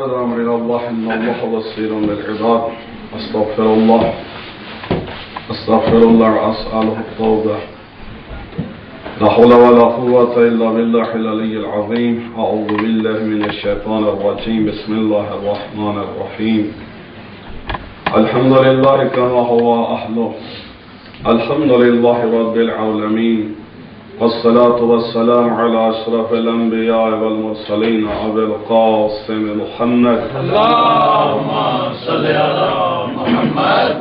الأمر إلى الله إن الله بصير بالعباد. أستغفر الله وأسأله التوبة. لا حول ولا قوة إلا بالله العلي العظيم. أعوذ بالله من الشيطان الرجيم. بسم الله الرحمن الرحيم. الحمد لله كما هو أهله. الحمد لله رب العالمين، والصلاة والسلام على أشرف الأنبياء والمرسلين أبي القاسم محمد. اللهم صل على محمد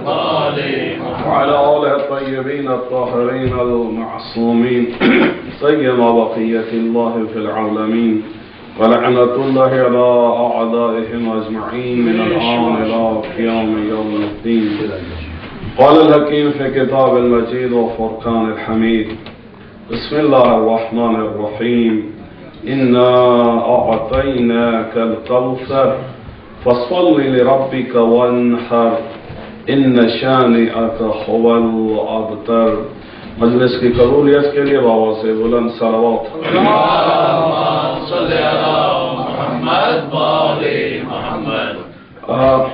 وعلى آله الطيبين الطاهرين المعصومين سيما بقية الله في العالمين، ولعنة الله على أعدائهم أجمعين من الآن إلى قيام يوم الدين. قال الحكيم في كتاب المجيد وفرقان الحميد. بسم الله الرحمن الرحيم. إنا أعطيناك الكوثر فصل لربك وانحر إن شانئك هو الأبتر. مجلس کی قبولیت کے لیے بابا سے بلند صلوات. اللهم صل على محمد وآل محمد.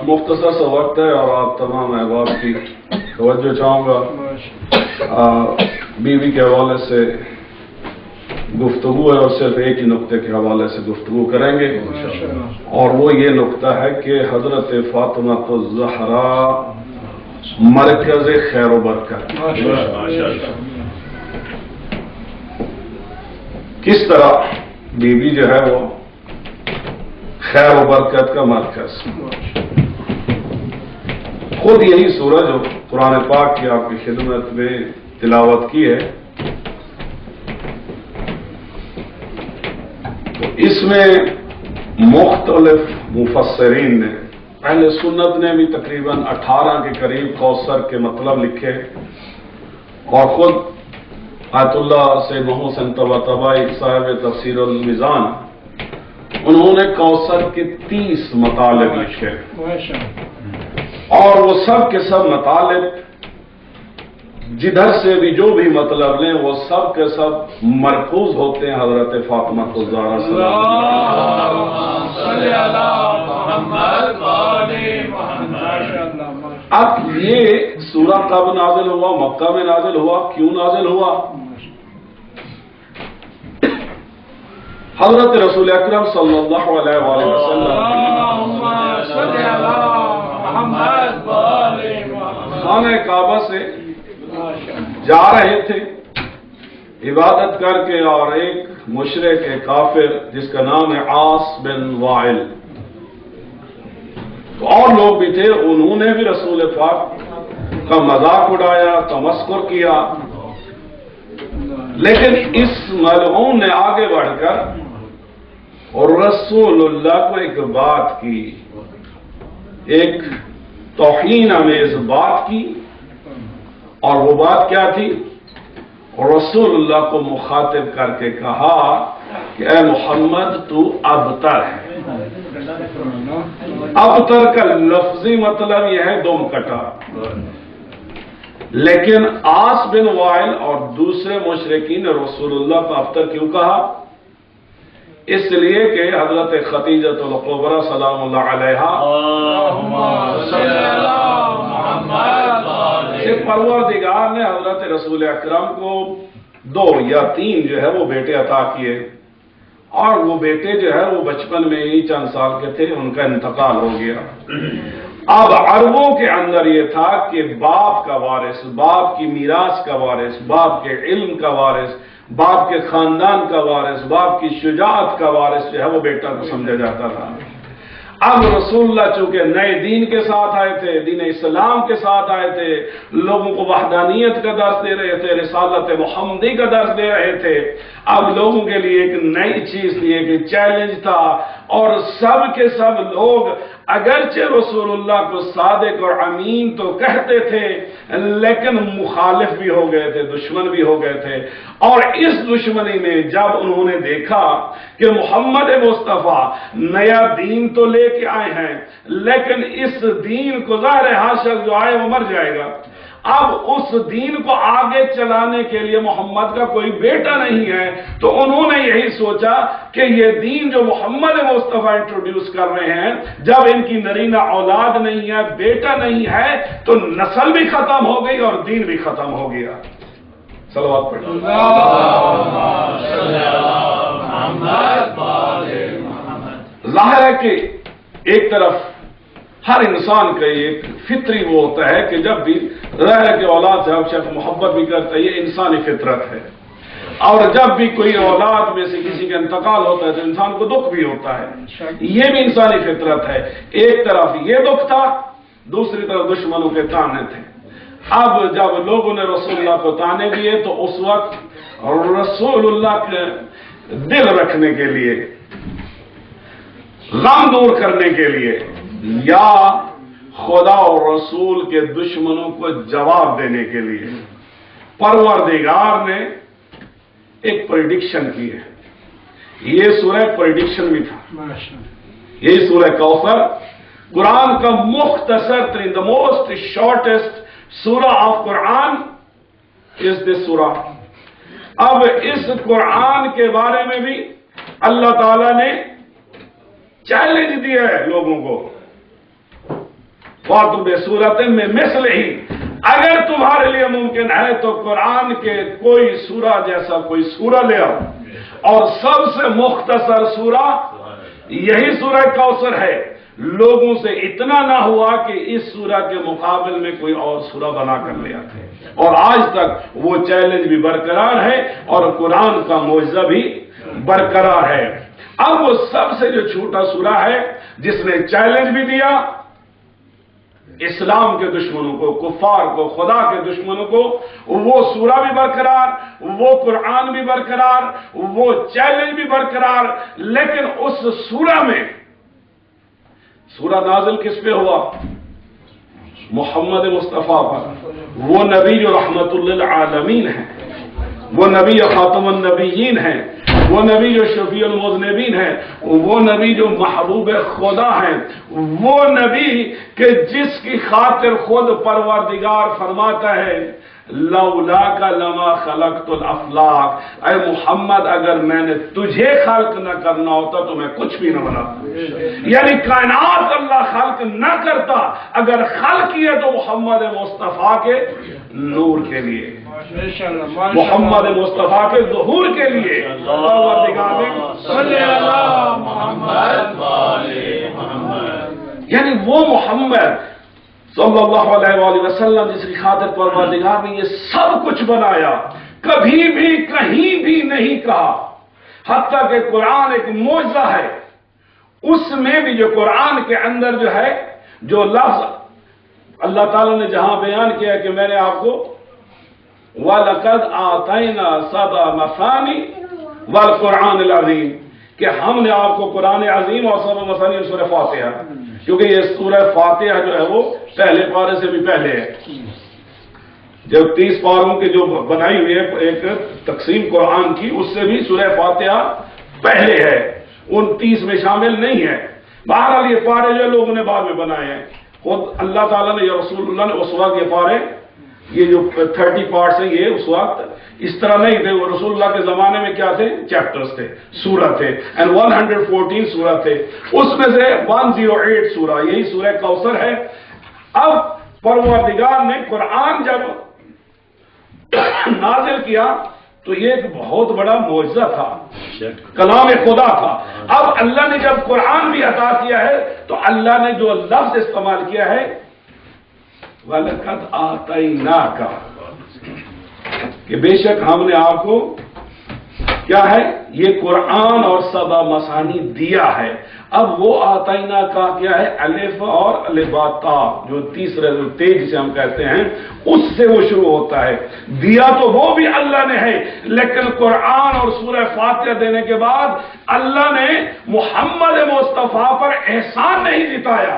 مختصر سا وقت ہے اور آپ تمام احباب کی توجہ چاہوں گا. بیوی کے حوالے سے گفتگو ہے اور صرف ایک ہی نقطے کے حوالے سے گفتگو کریں گے، اور وہ یہ نقطہ ہے کہ حضرت فاطمہ الزہرا مرکز خیر و برکت کس طرح بیوی جو ہے وہ خیر و برکت کا مرکز. خود یہی سورہ جو قرآن پاک کی آپ کی خدمت میں تلاوت کی ہے، تو اس میں مختلف مفسرین نے، اہل سنت نے بھی تقریباً 18 کے قریب کوثر کے مطلب لکھے، اور خود آیت اللہ سے محسن طباطبائی صاحب تفسیر المیزان انہوں نے کوثر کے 30 مطالب لکھے، اور وہ سب کے سب مطالب جدھر سے بھی جو بھی مطلب لیں وہ سب کے سب مرکوز ہوتے ہیں حضرت فاطمہ الزہرا صلی اللہ علیہ وسلم. اب یہ سورہ کب نازل ہوا، مکہ میں نازل ہوا، کیوں نازل ہوا؟ حضرت رسول اکرم صلی اللہ علیہ وسلم خانہ کعبہ سے جا رہے تھے عبادت کر کے، اور ایک مشرک کافر جس کا نام ہے عاص بن وائل، تو اور لوگ بھی تھے، انہوں نے بھی رسول پاک کا مذاق اڑایا، تمسخر کیا. لیکن اس ملعون نے آگے بڑھ کر اور رسول اللہ کو ایک بات کی، ایک توہین آمیز بات کی، اور وہ بات کیا تھی؟ رسول اللہ کو مخاطب کر کے کہا کہ اے محمد تو ابتر ہے. ابتر کا لفظی مطلب یہ ہے دم کٹا، لیکن عاص بن وائل اور دوسرے مشرکین نے رسول اللہ کو ابتر کیوں کہا؟ اس لیے کہ حضرت خدیجہ الکبریٰ سلام اللہ علیہا پروردگار نے حضرت رسول اکرم کو 2 یا 3 جو ہے وہ بیٹے عطا کیے، اور وہ بیٹے جو ہے وہ بچپن میں ہی چند سال کے تھے، ان کا انتقال ہو گیا. اب عربوں کے اندر یہ تھا کہ باپ کا وارث، باپ کی میراث کا وارث، باپ کے علم کا وارث، باپ کے خاندان کا وارث، باپ کی شجاعت کا وارث جو ہے وہ بیٹا کو سمجھا جاتا تھا. اب رسول اللہ چونکہ نئے دین کے ساتھ آئے تھے، دین اسلام کے ساتھ آئے تھے، لوگوں کو وحدانیت کا درس دے رہے تھے، رسالت محمدی کا درس دے رہے تھے. اب لوگوں کے لیے ایک نئی چیز تھی، ایک چیلنج تھا، اور سب کے سب لوگ اگرچہ رسول اللہ کو صادق اور امین تو کہتے تھے، لیکن مخالف بھی ہو گئے تھے، دشمن بھی ہو گئے تھے. اور اس دشمنی میں جب انہوں نے دیکھا کہ محمد مصطفیٰ نیا دین تو لے کے آئے ہیں، لیکن اس دین کو ظاہر حاشا جو آئے وہ مر جائے گا، اب اس دین کو آگے چلانے کے لیے محمد کا کوئی بیٹا نہیں ہے، تو انہوں نے یہی سوچا کہ یہ دین جو محمد مصطفیٰ انٹروڈیوس کر رہے ہیں، جب ان کی نرینہ اولاد نہیں ہے، بیٹا نہیں ہے، تو نسل بھی ختم ہو گئی اور دین بھی ختم ہو گیا۔ صلوات پڑھیں۔ ظاہر ہے کہ ایک طرف ہر انسان کا ایک فطری وہ ہوتا ہے کہ جب بھی ظاہر کے اولاد سے ہم شخص محبت بھی کرتا ہے، یہ انسانی فطرت ہے، اور جب بھی کوئی اولاد میں سے کسی کا انتقال ہوتا ہے تو انسان کو دکھ بھی ہوتا ہے، یہ بھی انسانی فطرت ہے۔ ایک طرف یہ دکھ تھا، دوسری طرف دشمنوں کے تانے تھے۔ اب جب لوگوں نے رسول اللہ کو تانے دیے تو اس وقت رسول اللہ کے دل رکھنے کے لیے، غم دور کرنے کے لیے، یا خدا اور رسول کے دشمنوں کو جواب دینے کے لیے پروردگار نے ایک پریڈکشن کی ہے۔ یہ سورہ پریڈکشن بھی تھا، یہ سورہ کوثر قرآن کا مختصر ترین، the most shortest سورہ آف قرآن is this سورہ۔ اب اس قرآن کے بارے میں بھی اللہ تعالیٰ نے چیلنج دیا ہے لوگوں کو، فاتو بسورۃ من مثلہ، اگر تمہارے لیے ممکن ہے تو قرآن کے کوئی سورہ جیسا کوئی سورہ لے آؤ، اور سب سے مختصر سورہ یہی سورہ کوثر ہے۔ لوگوں سے اتنا نہ ہوا کہ اس سورہ کے مقابل میں کوئی اور سورہ بنا کر لے آتے، اور آج تک وہ چیلنج بھی برقرار ہے اور قرآن کا معجزہ بھی برقرار ہے۔ اب وہ سب سے جو چھوٹا سورہ ہے جس نے چیلنج بھی دیا اسلام کے دشمنوں کو، کفار کو، خدا کے دشمنوں کو، وہ سورہ بھی برقرار، وہ قرآن بھی برقرار، وہ چیلنج بھی برقرار، لیکن اس سورہ میں سورہ نازل کس پہ ہوا؟ محمد مصطفیٰ پر، وہ نبی جو رحمت للعالمین ہیں، وہ نبی خاتم النبیین ہیں، وہ نبی جو شفیع المذنبین ہیں، وہ نبی جو محبوب خدا ہیں، وہ نبی کہ جس کی خاطر خود پروردگار فرماتا ہے لولاک لما خلقت الافلاک، اے محمد اگر میں نے تجھے خلق نہ کرنا ہوتا تو میں کچھ بھی نہ بناتا، یعنی کائنات اللہ خلق نہ کرتا، اگر خلق کیا تو محمد مصطفیٰ کے نور کے لیے، محمد مصطفیٰ کے ظہور کے لیے، پروردگار نے صلی اللہ محمد، یعنی وہ محمد صلی اللہ علیہ وآلہ وسلم جس کی خاطر پروردگار نے یہ سب کچھ بنایا، کبھی بھی کہیں بھی نہیں کہا، حتیٰ کہ قرآن ایک معجزہ ہے، اس میں بھی جو قرآن کے اندر جو ہے جو لفظ اللہ تعالیٰ نے جہاں بیان کیا کہ میں نے آپ کو وَلَقَدْ آتَيْنَا سَبْعَ مَثَانِي وَالْقُرْآنِ الْعَظِيمِ، کہ ہم نے آپ کو قرآن عظیم اور سبع مثانی سورہ فاتحہ، کیونکہ یہ سورہ فاتحہ جو ہے وہ پہلے پارے سے بھی پہلے ہے، جب 30 پاروں کی جو بنائی ہوئی ہے ایک تقسیم قرآن کی، اس سے بھی سورہ فاتحہ پہلے ہے، 29 میں شامل نہیں ہے۔ بہرحال یہ پارے جو لوگوں نے بعد میں بنائے ہیں، خود اللہ تعالیٰ نے یا رسول اللہ نے اس وقت یہ پارے، یہ جو 30 پارٹس ہیں، یہ اس وقت اس طرح نہیں تھے، وہ رسول اللہ کے زمانے میں کیا تھے؟ چیپٹرز تھے، سورہ تھے، and 114 سورہ تھے، اس میں سے 108 سورہ یہی سورہ کوثر ہے۔ اب پروردگار نے قرآن جب نازل کیا تو یہ ایک بہت بڑا معجزہ تھا، کلام خدا تھا۔ اب اللہ نے جب قرآن بھی عطا کیا ہے تو اللہ نے جو لفظ استعمال کیا ہے وَلَقَدْ آتَيْنَاكَ، کہ بے شک ہم نے آپ کو کیا ہے یہ قرآن اور سبع مثانی دیا ہے۔ اب وہ آتینا کا کیا ہے؟ الف اور الباتا، جو تیسرے تیج سے ہم کہتے ہیں، اس سے وہ شروع ہوتا ہے۔ دیا تو وہ بھی اللہ نے ہے، لیکن قرآن اور سورہ فاتحہ دینے کے بعد اللہ نے محمد مصطفیٰ پر احسان نہیں جتایا،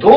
2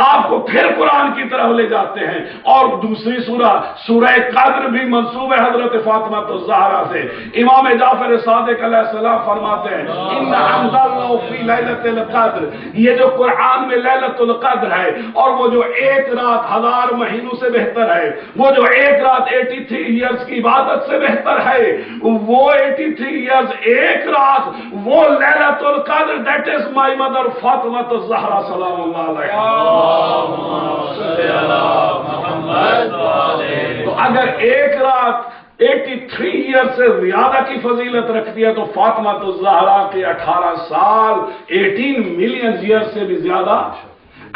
آپ کو پھر قرآن کی طرف لے جاتے ہیں، اور دوسری سورہ قدر بھی منسوب ہے حضرت فاطمہ الزہرا سے۔ امام جعفر صادق علیہ السلام فرماتے ہیں ان انزلناہ فی لیلۃ القدر، یہ جو قرآن میں لیلۃ القدر ہے، اور وہ جو ایک رات 1000 مہینوں سے بہتر ہے، وہ جو ایک رات 83 ایئرز کی عبادت سے بہتر ہے، وہ 83 ایئرز ایک رات، وہ لیلۃ القدر، دیٹ از مائی مدر فاطمہ الزہرا سلام اللہ علیہا۔ تو اگر ایک رات 83 ایئر سے زیادہ کی فضیلت رکھتی ہے تو فاطمہ الزہرا کے 18 سال 18 ملین ایئر سے بھی زیادہ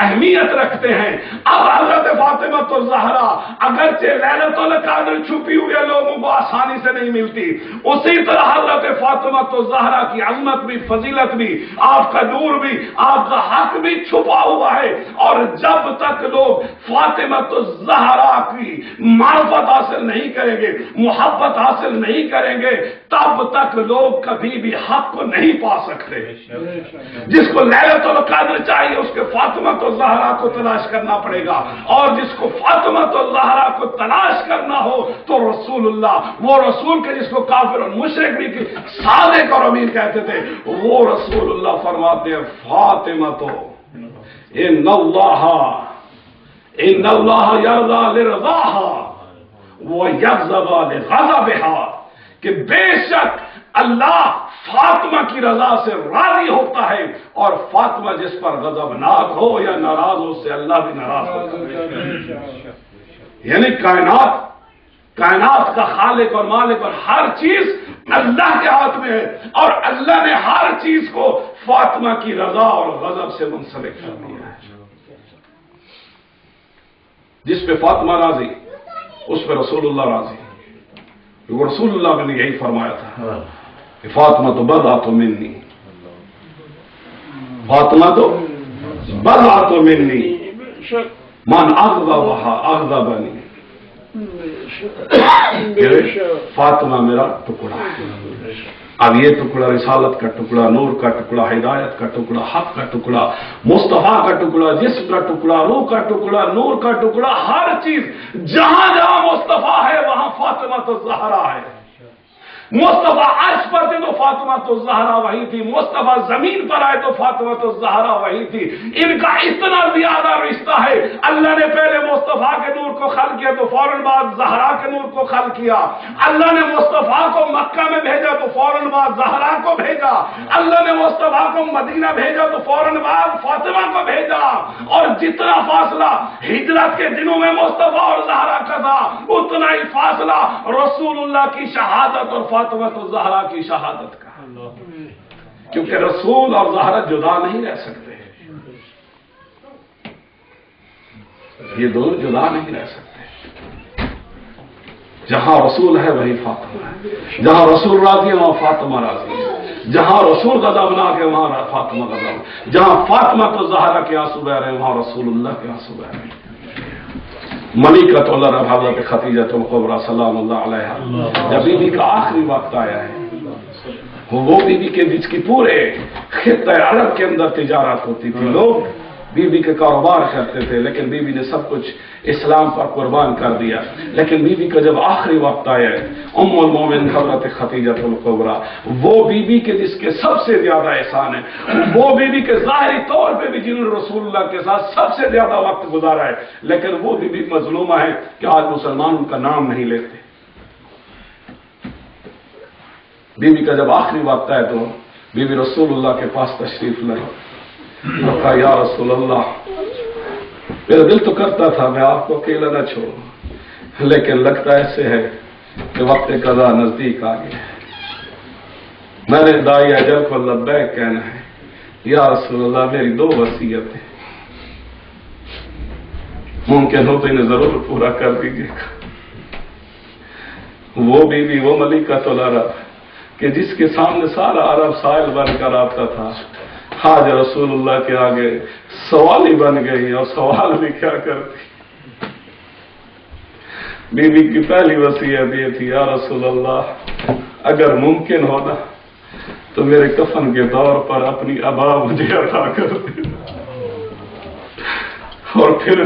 اہمیت رکھتے ہیں۔ اب حضرت فاطمہ الزہرا اگرچہ لیلۃ القدر چھپی ہوئی لوگوں کو آسانی سے نہیں ملتی، اسی طرح حضرت فاطمہ الزہرا کی عظمت بھی، فضیلت بھی، آپ کا نور بھی، آپ کا حق بھی چھپا ہوا ہے، اور جب تک لوگ فاطمہ الزہرا کی معرفت حاصل نہیں کریں گے، محبت حاصل نہیں کریں گے، تب تک لوگ کبھی بھی حق کو نہیں پا سکتے۔ جس کو لیلۃ القدر چاہیے اس کے فاطمہ الزہرا کو تلاش کرنا پڑے گا، اور جس کو فاطمہ الزہرا کو تلاش کرنا ہو تو رسول اللہ، وہ رسول کے جس کو کافر اور مشرک بھی صادق اور امین کہتے تھے، وہ رسول اللہ فرماتے ہیں فاطمہ تو ان اللہ یرضی لرضاہا ویغضب لغضبہا، کہ بے شک اللہ فاطمہ کی رضا سے راضی ہوتا ہے، اور فاطمہ جس پر غضبناک ہو یا ناراض ہو، اس سے اللہ بھی ناراض ہوتا ہے۔ یعنی کائنات کا خالق اور مالک اور ہر چیز اللہ کے ہاتھ میں ہے، اور اللہ نے ہر چیز کو فاطمہ کی رضا اور غضب سے منسلک کر دیا ہے۔ جس پہ فاطمہ راضی اس پہ رسول اللہ راضی، کیونکہ رسول اللہ نے یہی فرمایا تھا کہ فاطمہ تو بضعۃ منی، فاطمہ تو بضعۃ منی من اغضبہا اغضبنی، فاطمہ میرا ٹکڑا ہے۔ اب یہ ٹکڑا رسالت کا ٹکڑا، نور کا ٹکڑا، ہدایت کا ٹکڑا، حق کا ٹکڑا، مصطفیٰ کا ٹکڑا، جسم کا ٹکڑا، روح کا ٹکڑا، نور کا ٹکڑا، ہر چیز جہاں جہاں مصطفیٰ ہے وہاں فاطمہ الزہرا ہے۔ مصطفیٰ عرش پر تھے تو فاطمہ الزہرا وہی تھی، مصطفیٰ زمین پر آئے تو فاطمہ الزہرا وہی تھی۔ ان کا اتنا زیادہ رشتہ ہے، اللہ نے پہلے مصطفیٰ کے نور کو خلق کیا تو فوراً بعد زہرا کے نور کو خلق کیا۔ اللہ نے مصطفیٰ کو مکہ میں بھیجا تو فوراً بعد زہرا کو بھیجا۔ اللہ نے مصطفیٰ کو مدینہ بھیجا تو فوراً بعد فاطمہ کو بھیجا، اور جتنا فاصلہ ہجرت کے دنوں میں مصطفیٰ اور زہرا کا تھا، اتنا ہی فاصلہ رسول اللہ کی شہادت اور فاطمہ الزہرا کی شہادت کا، کیونکہ رسول اور زہرا جدا نہیں رہ سکتے، یہ دونوں جدا نہیں رہ سکتے۔ جہاں رسول ہے وہی فاطمہ ہے، جہاں رسول راضی ہے وہاں فاطمہ راضی ہے، جہاں رسول غضبناک ہے وہاں فاطمہ غضب، جہاں فاطمہ الزہرا کے آنسو بہ رہے ہیں وہاں رسول اللہ کے آنسو بہ رہے ہیں۔ ملکۃ العرب حضرت خدیجہ الکبریٰ سلام اللہ علیہا، جب بی بی کا آخری وقت آیا ہے، وہ بی بی کے جس کی پورے خطہ عرب کے اندر تجارت ہوتی تھی، لوگ بی بی کے کاروبار کرتے تھے، لیکن بی بی نے سب کچھ اسلام پر قربان کر دیا۔ لیکن بی بی کا جب آخری وقت آیا ہے، ام المومن حضرت خدیجہ الکبریٰ، وہ بی بی کے جس کے سب سے زیادہ احسان ہے، وہ بی بی کے ظاہری طور پہ بھی جنہوں نے رسول اللہ کے ساتھ سب سے زیادہ وقت گزارا ہے، لیکن وہ بی بی مظلومہ ہے کہ آج مسلمان ان کا نام نہیں لیتے۔ بی بی کا جب آخری وقت آئے تو بی بی رسول اللہ کے پاس تشریف لائی، کہا یا رسول اللہ، میرا دل تو کرتا تھا میں آپ کو اکیلا نہ چھوڑوں، لیکن لگتا ایسے ہے کہ وقت قضا نزدیک آ گیا ہے، میں نے داعی اجل کو لبیک کہنا ہے، یا رسول اللہ میری 2 وصیتیں ممکن ہو تو انہیں ضرور پورا کر دیجیے گا۔ وہ بیوی وہ ملکۃ العرب کہ جس کے سامنے سارا عرب سائل بن کر آتا تھا، آج رسول اللہ کے آگے سوال ہی بن گئی، اور سوال بھی کیا کرتی۔ بی بی کی پہلی وصیت یہ تھی، یا رسول اللہ اگر ممکن ہونا تو میرے کفن کے طور پر اپنی ابا مجھے عطا کر دے، اور پھر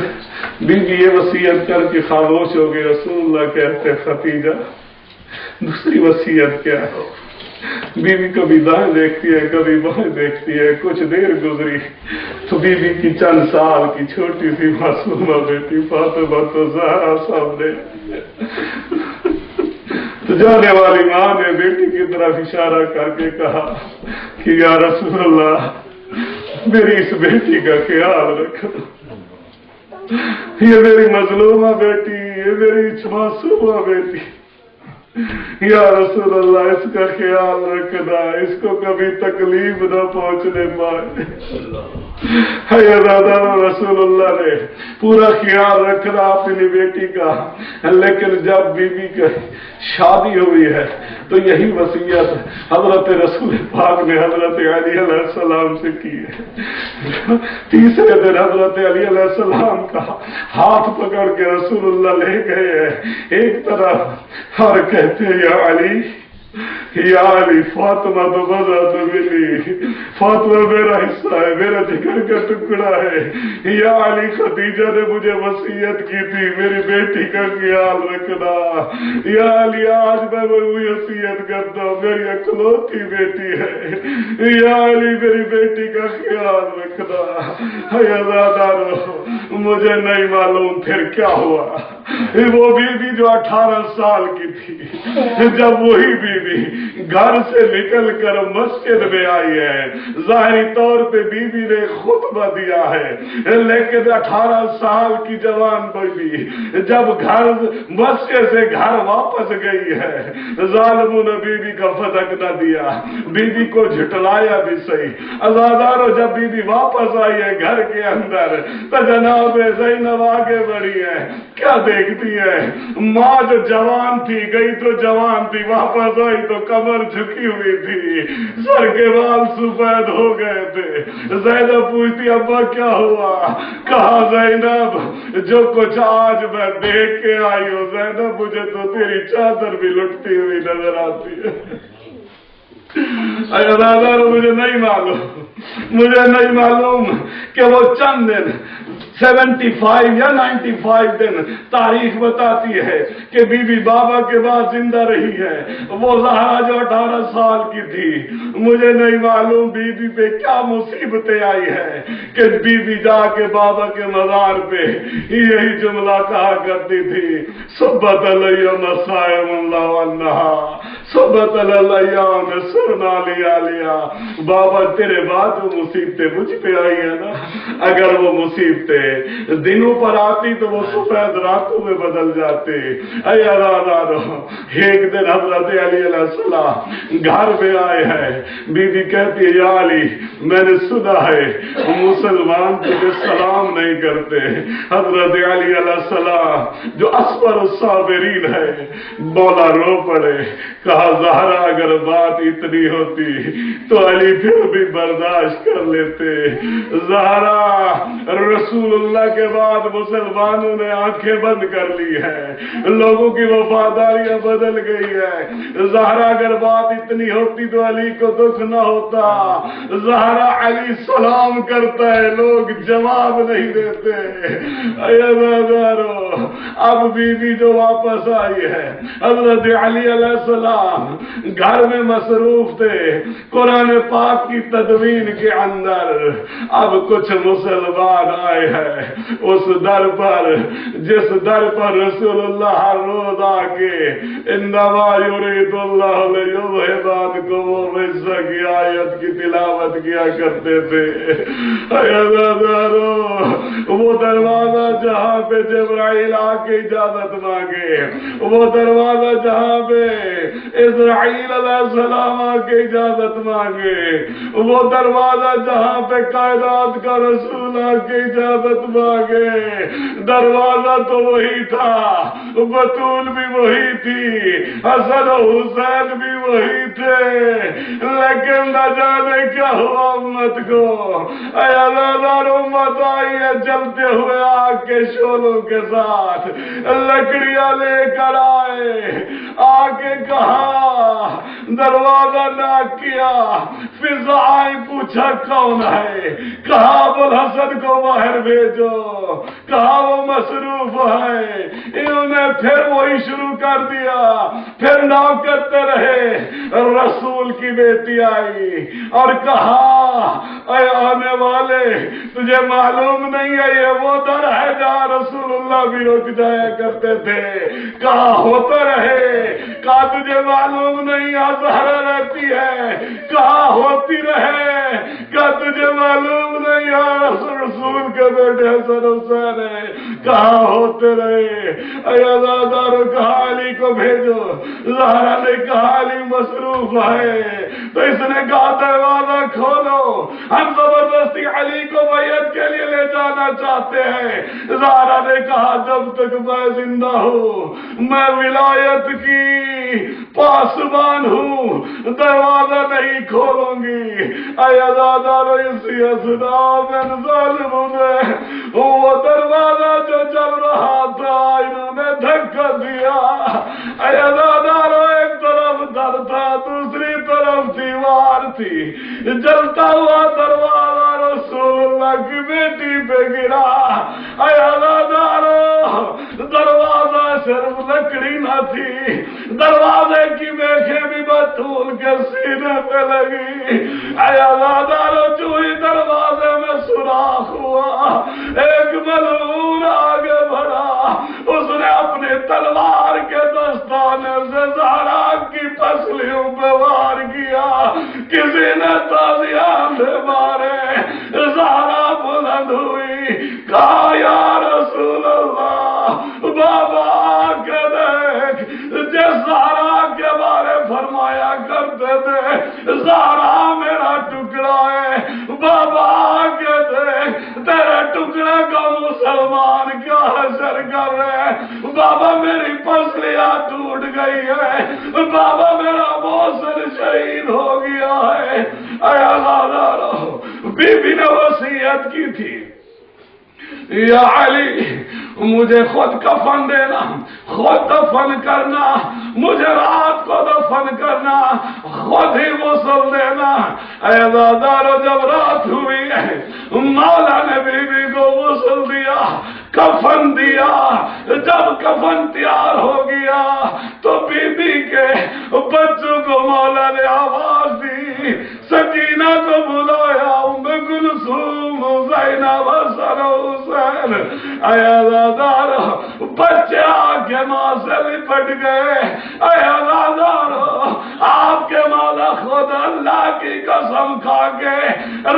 بیوی یہ وصیت کر کے خاموش ہو گئی. رسول اللہ کہتے ختیجہ دوسری وصیت کیا ہے؟ بیوی کبھی دائیں دیکھتی ہے کبھی بائیں دیکھتی ہے. کچھ دیر گزری تو بیوی کی چند سال کی چھوٹی سی معصومہ بیٹی فاطمہ تو زہرا سامنے. تو جانے والی ماں نے بیٹی کی طرف اشارہ کر کے کہا کہ یا رسول اللہ میری اس بیٹی کا خیال رکھو. یہ میری مظلومہ بیٹی، یہ میری معصومہ بیٹی، یا رسول اللہ اس کا خیال رکھنا، اس کو کبھی تکلیف نہ پہنچنے پائے. رسول اللہ نے پورا خیال رکھنا اپنی بیٹی کا. لیکن جب بیوی کی شادی ہوئی ہے تو یہی وصیت حضرت رسول پاک نے حضرت علی علیہ السلام سے کی ہے. تیسرے دن حضرت علی علیہ السلام کا ہاتھ پکڑ کے رسول اللہ لے گئے ہیں ایک طرف اور کہتے ہیں یا علی فاطمہ تو بذا تو ملی، فاطمہ میرا حصہ ہے، میرا جگر کا ٹکڑا ہے. یا علی خدیجہ نے مجھے وصیت کی تھی میری بیٹی کا خیال رکھنا. یا علی آج میں وہی وصیت کرتا ہوں، میری اکلوتی بیٹی ہے. یا علی میری بیٹی کا خیال رکھنا. مجھے نہیں معلوم پھر کیا ہوا. وہ بیوی جو 18 سال کی تھی، جب وہی بیوی گھر سے نکل کر مسجد میں آئی ہے، ظاہری طور پہ بیوی نے خطبہ دیا ہے، لیکن 18 سال کی جوان بیوی جب مسجد سے گھر واپس گئی ہے، ظالموں نے بیوی کا فتق نہ دیا، بیوی کو جھٹلایا بھی صحیح. ازادارو جب بیوی واپس آئی ہے گھر کے اندر تو جناب زینب آگے بڑھی ہے. کیا دیکھتی ہے؟ ماں جو جوان تھی گئی تو جوان تھی، واپس آئی تو کمر جھکی ہوئی تھی، سر کے بال سفید ہو گئے تھے. زینب پوچھتی ابا کیا ہوا؟ کہا زینب جو کچھ آج میں دیکھ کے آئی ہوں زینب مجھے تو تیری چادر بھی لٹتی ہوئی نظر آتی ہے. مجھے نہیں معلوم کہ وہ چند دن 75 یا 95 دن تاریخ بتاتی ہے کہ بی بی بابا کے بعد زندہ رہی ہے. وہ زہرا جو 18 سال کی تھی، مجھے نہیں معلوم بی بی پہ کیا مصیبتیں آئی ہے کہ بی بی جا کے بابا کے مزار پہ یہی جملہ کہا کرتی تھی صبت الایام صائم اللہ عنہا صبت الایام سرنا لیا. بابا تیرے بعد وہ مصیبتیں مجھ پہ آئی ہیں نا. اگر وہ مصیبتیں دنوں پر آتی تو وہ سفید راتوں میں بدل جاتے. اے ارادارو ایک دن حضرت علی علیہ السلام گھر میں آئے ہیں. بی بی کہتی ہے یا علی میں نے سنا ہے مسلمان تجھے سلام نہیں کرتے. حضرت علی علیہ السلام جو اصبر الصابرین ہے بولا رو پڑے. کہا زہرا اگر بات اتنی ہوتی تو علی پھر بھی برداشت کر لیتے. زہرا رسول اللہ کے بعد مسلمانوں نے آنکھیں بند کر لی ہے، لوگوں کی وفاداریاں بدل گئی ہے. زہرا اگر بات اتنی ہوتی تو علی کو دکھ نہ ہوتا. زہرا علی سلام کرتا ہے لوگ جواب نہیں دیتے. اب بی بی جو واپس آئی ہے حضرت علی علیہ السلام گھر میں مصروف تھے قرآن پاک کی تدوین کے اندر. اب کچھ مسلمان آئے ہیں اس در پر جس در پر رسول اللہ ہر روز آ کے انما یرید اللہ لیذہب عنکم الرجس کی آیت کی تلاوت کیا کرتے تھے. وہ دروازہ جہاں پہ جبرائیل آ کے اجازت مانگے، وہ دروازہ جہاں پہ اسرائیل علیہ السلام آ کے اجازت مانگے، وہ دروازہ جہاں پہ کائنات کا رسول آ کے اجازت مانگے. دروازہ تو وہی تھا، بطول بھی وہی تھی، حسن و حسین بھی وہی تھے، لیکن نہ جانے کیا ہوا امت کو. اے اللہ امت آئی ہے جلتے ہوئے آگ کے شعلوں کے ساتھ، لکڑیاں لے کر آئے. آ کے کہا دروازہ ناک کیا، فضائیں پوچھا کون ہے، کہا ابوالحسن کو باہر بھیجو، کہا وہ مصروف ہے، انہوں نے پھر وہی شروع کر دیا، پھر ناؤ کرتے رہے، رسول کی بیٹی آئی اور کہا اے آنے والے تجھے معلوم نہیں ہے یہ وہ در ہے جہاں رسول اللہ بھی رک جایا کرتے تھے، کہا ہوتا رہے، کہا تجھے معلوم نہیں یہاں زہرا رہتی ہے، کہا ہوتی رہے، کہا تجھے معلوم نہیں یہاں رسول کے بیٹے حسن حسین ہے، کہا ہوتے رہے، اے عزادارو کہا علی کو بھیجو، زہرا نے کہا علی مصروف ہے، تو اس نے کہا دروازہ کھولو، ہم زبردستی علی کو بیعت کے لیے لے جانا چاہتے ہیں، زہرا نے کہا جب تک میں زندہ ہوں میں ولایت کی پاسبان ہوں، دروازہ نہیں کھولوں گی، اے عزادارو اسی اسنا من ظالموں نے وہ دروازہ جو چل رہا تھا انہوں نے دھکا دیا، اے عزادارو ایک طرف در تھا دوسری طرف دیوار تھی، جلتا ہوا دروازہ رسول اللہ کی بیٹی پہ گرا، اے عزادارو دروازہ صرف لکڑی نہ تھی، دروازے کی میخیں بھی بطول کے سینے پہ لگی، اے عزادارو جو ہی دروازے میں سوراخ ہوا ایک ملعون آگے بڑھا، اس نے اپنے تلوار کے دستانے سے زہرا کی پسلیوں پہ وار کیا، کسی نے تازیان سے مارے، زہرا بلند ہوئی، کہا یا رسول اللہ بابا کے دیکھ جس زہرا کے بارے فرمایا کرتے تھے زہرا میرا ٹکڑا ہے، بابا کے دیکھ تیرے ٹکڑے کا مسلمان کیا حشر کر رہے ہیں، بابا میری پسلیاں ٹوٹ گئی ہے، بابا میرا محسن شہید ہو گیا ہے، اے عزادارو بی بی نے وصیت کی تھی یا علی مجھے خود کفن دینا، خود دفن کرنا، مجھے رات کو دفن کرنا، خود ہی غسل دینا، اے عزادارو جب رات ہوئی ہے مولا نے بی بی کو غسل دیا، کفن دیا، جب کفن تیار ہو گیا تو بی بی کے بچوں کو مولا نے آواز دی، سکینہ کو بلایا، ام کلثوم، زینب، حسن حسین، اے عزادارو بچے آگے ماں سے لپٹ گئے، اے عزادارو آپ کے مولا خود اللہ کی قسم کھا کے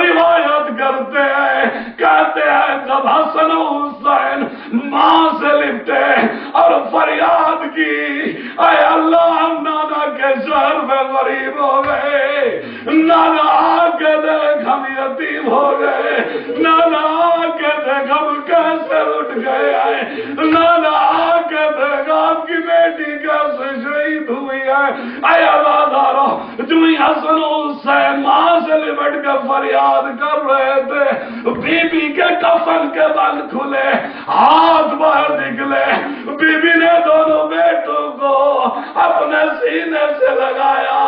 روایت کرتے ہیں، کہتے ہیں جب حسن حسین ماں سے لپٹے اور فریاد کی اے اللہ ہم نانا کے شہر میں غریب ہو گئے، نانا آ کے دیکھ ہم یتیم ہو گئے، نانا آ کے دیکھ ہم کیسے اٹھ گئے ہیں، نانا آ کے دیکھ آپ کی بیٹی کیسے شہید ہوئی ہے، اے عزادارو جو ہی حسن حسین ماں سے لپٹ کے فریاد کر رہے تھے بی بی کے کفن کے بند کھلے، ہاتھ باہر نکلے، بی بی نے دونوں بیٹوں کو اپنے سینے سے لگایا،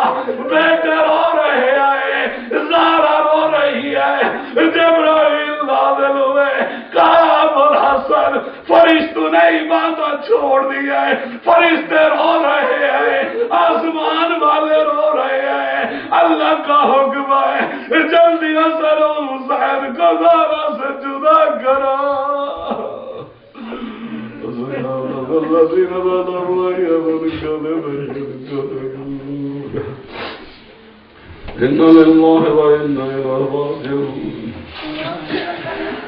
بیٹے رو رہے ہیں، زہرا رو رہی ہے، جبرائیل نازل ہوئے، کہا ابوالحسن فرشتوں نے عبادت چھوڑ دی ہے، فرشتے رو رہے ہیں، آسمان والے رو رہے ہیں، اللہ کا حکم ہے جلدی حسن حسین کو زہرا سے جدا کرو، إن لله وإنا إليه راجعون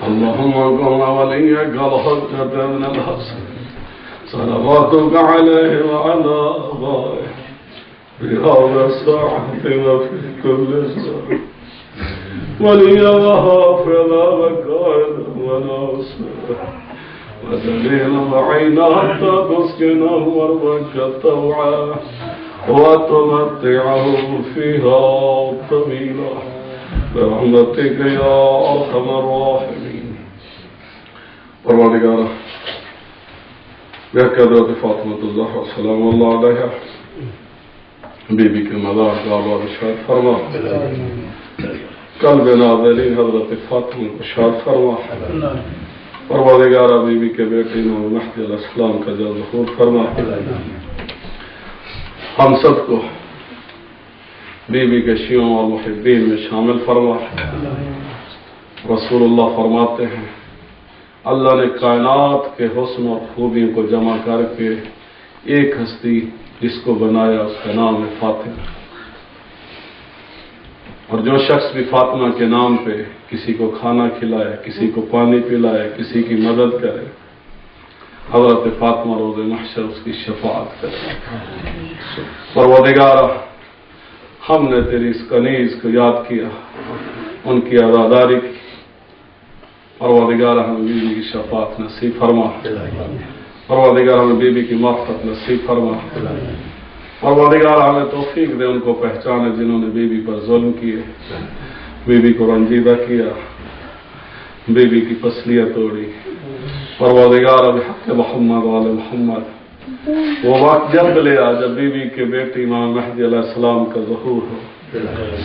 اللهم كن وليك الحجة بن الحسن صلواتك عليه وعلى آبائه في هذا الساعة وفي كل ساعة وليا وحافظا وقائدا وناصرا ودليلا وعينا حتى تسكنه أرضك طوعا وتمتعه فيها طويلا برحمتك يا أرحم الراحمين. پروردگارا بحق حضرت فاطمة الزہرا سلام اللہ علیہا بی بی کے مزار کا آباد شاد فرما، قلب ناظرین حضرت فاطمہ کو شاد فرما، پروردگارہ بی بی کے بیٹے امام مہدی علیہ السلام کا جلد ظہور فرما، ہم سب کو بی بی کے شیعوں اور محبین میں شامل فرما۔ رسول اللہ فرماتے ہیں اللہ نے کائنات کے حسن اور خوبیوں کو جمع کر کے ایک ہستی جس کو بنایا اس کا نام ہے فاطمہ، اور جو شخص بھی فاطمہ کے نام پہ کسی کو کھانا کھلائے، کسی کو پانی پلائے، کسی کی مدد کرے، حضرت فاطمہ روز محشر اس کی شفاعت کرے۔ پروردگارہ ہم نے تیری اس کنیز کو یاد کیا، ان کی عزاداری کی، پروردگارہ ہمیں بی بی کی شفاعت نصیب فرما، پروردگارہ ہمیں بی بی کی مغفرت نصیب فرما، پروردگارہ ہمیں توفیق دے ان کو پہچانے جنہوں نے بی بی پر ظلم کیے، بی بی کو رنجیدہ کیا، بی بی کی پسلیاں توڑی۔ پروردگارہ بحق محمد وآل محمد وہ وقت جلد لے آ جب بی بی کے بیٹے امام مہدی علیہ السلام کا ظہور ہو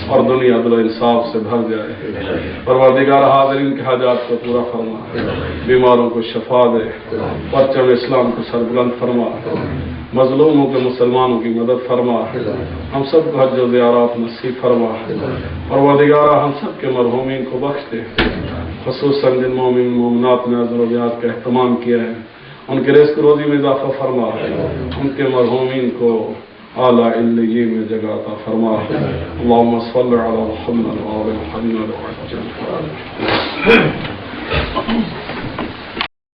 اور دنیا عدل و انصاف سے بھر جائے۔ پروردگار حاضرین کے حاجات کو پورا فرما، بیماروں کو شفا دے، پرچم اسلام کو سربلند فرما، مظلوموں کے مسلمانوں کی مدد فرما، ہم سب کو حج و زیارات نصیب فرما۔ پروردگارہ ہم سب کے مرحومین کو بخش دے، خصوصاً جن مومن مومنات نے عزل و بیات کا اہتمام کیا ہے ان کے رزق روزی میں اضافہ فرما، ان کے مرحومین کو اعلیٰ علیین میں جگہ عطا فرما۔ اللہم صلی علی محمد وآل محمد وعجل فرجہ۔